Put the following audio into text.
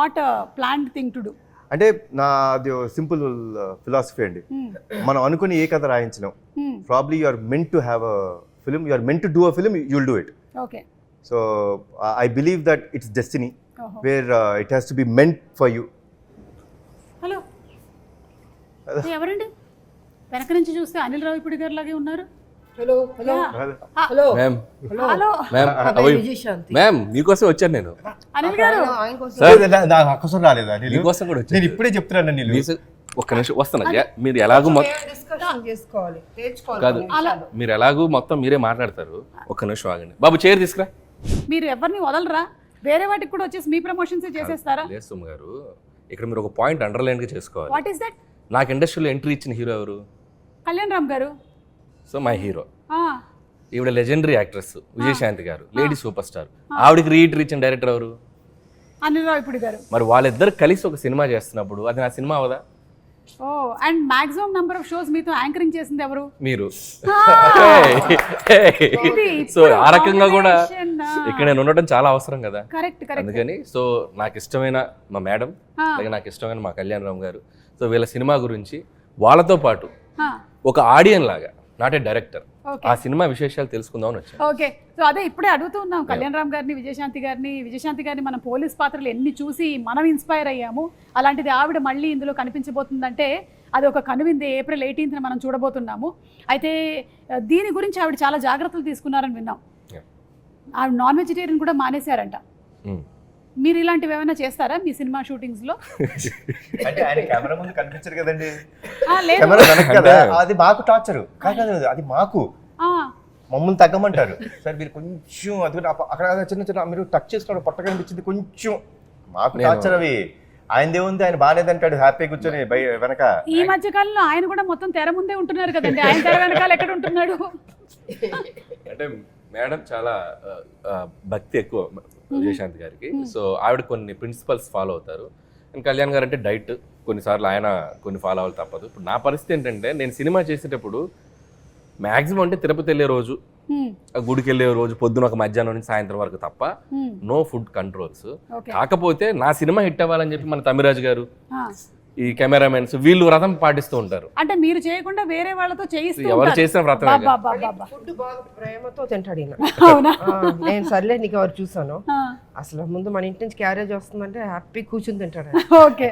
Not planned thing to do. అంటే నాది simple philosophy అండి. మనం అనుకుని ఏ కథ రాయించలేం. Probably you are meant to have a film, you are meant to do a film, you will do it. Okay. So I believe that it's destiny where it has to be meant for you. Hello, ఎవరండి? వెనక నుంచి చూస్తే అనిల్ రావిపూడి గారు లాగే ఉన్నారు. Hello hello hello ma'am hello ma'am మీకోసం వచ్చాను నేను. అనిల్ గారు, నాకు అక్కసం రాలేదా? మీకోసం కూడా వచ్చాను. నేను ఇప్పుడే చెప్తున్నాను నీళ్ళు. ఒక్క నిమిషం వస్తున్నా. మీరు ఎలాగూ డిస్కషన్ చేసుకోవాలి, కాదు, మీరు ఎలాగూ మొత్తం మీరే మాట్లాడతారు. ఒక్క నిమిషం ఆగండి బాబు, చైర్ తీసుకురా. మీరు ఎవరిని వదలరా? వేరే వాటికి కూడా వచ్చేసి మీ ప్రమోషన్స్ చేసేస్తారా? లేదు సుమ గారు, ఇక్కడ మీరు ఒక పాయింట్ అండర్లైన్ గా చేసుకోవాలి. What is that? నాకు ఇండస్ట్రీలో ఎంట్రీ ఇచ్చిన హీరో ఎవరు? కళ్యాణ్ రామ్ గారు. So my hero. ఆ, ఈవిడ లెజెండరీ యాక్ట్రెస్ విజయశాంతి గారు, లేడీ సూపర్ స్టార్. ఆవిడకి రీఎంట్రీ ఇచ్చిన డైరెక్టర్ ఎవరు? అనిల్ రావిపూడి గారు. మరి వాళ్ళిద్దరు కలిసి ఒక సినిమా చేస్తున్నప్పుడు అది నా సినిమా అవదా? ఓ, and maximum number of shows మీతో యాంకరింగ్ చేసింది ఎవరు? మీరు. ఇది సో ఆ రకంగా కూడా combination, ఇక్కడ నేను ఉండటం చాలా అవసరం కదా. Correct correct. అందుకని సో నాకు ఇష్టమైన మా మేడం, అలాగే నాకు ఇష్టమైన మా కళ్యాణ్ రామ్ గారు, సో వీళ్ళ సినిమా గురించి వాళ్ళతో పాటు ఒక ఆడియన్ లాగా, నాట్ ఏ డైరెక్టర్, ఆ సినిమా విశేషాలు తెలుసుకుందామని వచ్చాను. ఓకే. సో అదే ఇప్పుడే అడుగుతూ ఉన్నాం కళ్యాణ్ రామ్ గారిని, విజయశాంతి గారిని మనం పోలీస్ పాత్రలు ఎన్ని చూసి మనం ఇన్స్పైర్ అయ్యాము. అలాంటిది ఆవిడ మళ్ళీ ఇందులో కనిపించబోతుందంటే అది ఒక కనువిందే. April 18th మనం చూడబోతున్నాము. అయితే దీని గురించి ఆవిడ చాలా జాగ్రత్తలు తీసుకున్నారని విన్నాం. ఆవిడ నాన్ వెజిటేరియన్ కూడా మానేశారంట. మీరు ఇలాంటివి ఏమైనా చేస్తారా మీ సినిమా షూటింగ్స్ లో? అంటే ఆయన కెమెరా ముందు కనిపించరు కదండి. లేదు. కెమెరా వెనక కదా, అది మాకు టార్చర్ కాదు, అది మాకు. మమ్మల్ని తగ్గమంటారు. సరే మీరు కొంచెం అది అక్కడ చిన్న చిన్న మీరు టచ్ చేసుకోవడం పొట్ట కనిపించింది కొంచెం, మాకు టార్చర్ అవి. ఆయనదే ఉంది, ఆయన బాగాలేదంటాడు హ్యాపీ కూర్చొని వెనక. ఈ మధ్య కాలంలో ఆయన కూడా మొత్తం తెర ముందే ఉంటున్నారు కదండి, ఆయన తెర వెనకాల ఎక్కడ ఉంటున్నాడు? అంటే మేడం చాలా భక్తి ఎక్కువ విజయశాంతి గారికి. సో ఆవిడ కొన్ని ప్రిన్సిపల్స్ ఫాలో అవుతారు. అండ్ కళ్యాణ్ గారు అంటే డైట్, కొన్నిసార్లు ఆయన కొన్ని ఫాలో అవ్వాలి తప్పదు. ఇప్పుడు నా పరిస్థితి ఏంటంటే, నేను సినిమా చేసేటప్పుడు మ్యాక్సిమం అంటే తిరుపతి వెళ్ళే రోజు, గుడికి వెళ్ళే రోజు పొద్దున ఒక మధ్యాహ్నం నుంచి సాయంత్రం వరకు తప్ప నో ఫుడ్ కంట్రోల్స్. కాకపోతే నా సినిమా హిట్ అవ్వాలని చెప్పి మన తమిరాజు గారు, ఈ కెమెరామెన్స్ వీళ్ళు వ్రతం పాటిస్తూ ఉంటారు. అంటే మీరు చేయకుండా వేరే వాళ్ళతో చేయిస్తూ ఎవరు చేసిన వ్రతం ఫుడ్ బాగా ప్రేమతో తింటాడు ఈయన. అవునా? నేను సర్లే నీకు ఎవరు చూసాను, అసలు ముందు మన ఇంటి నుంచి క్యారేజ్ వస్తుందంటే హ్యాపీ కూర్చుని తింటాడు. ఓకే.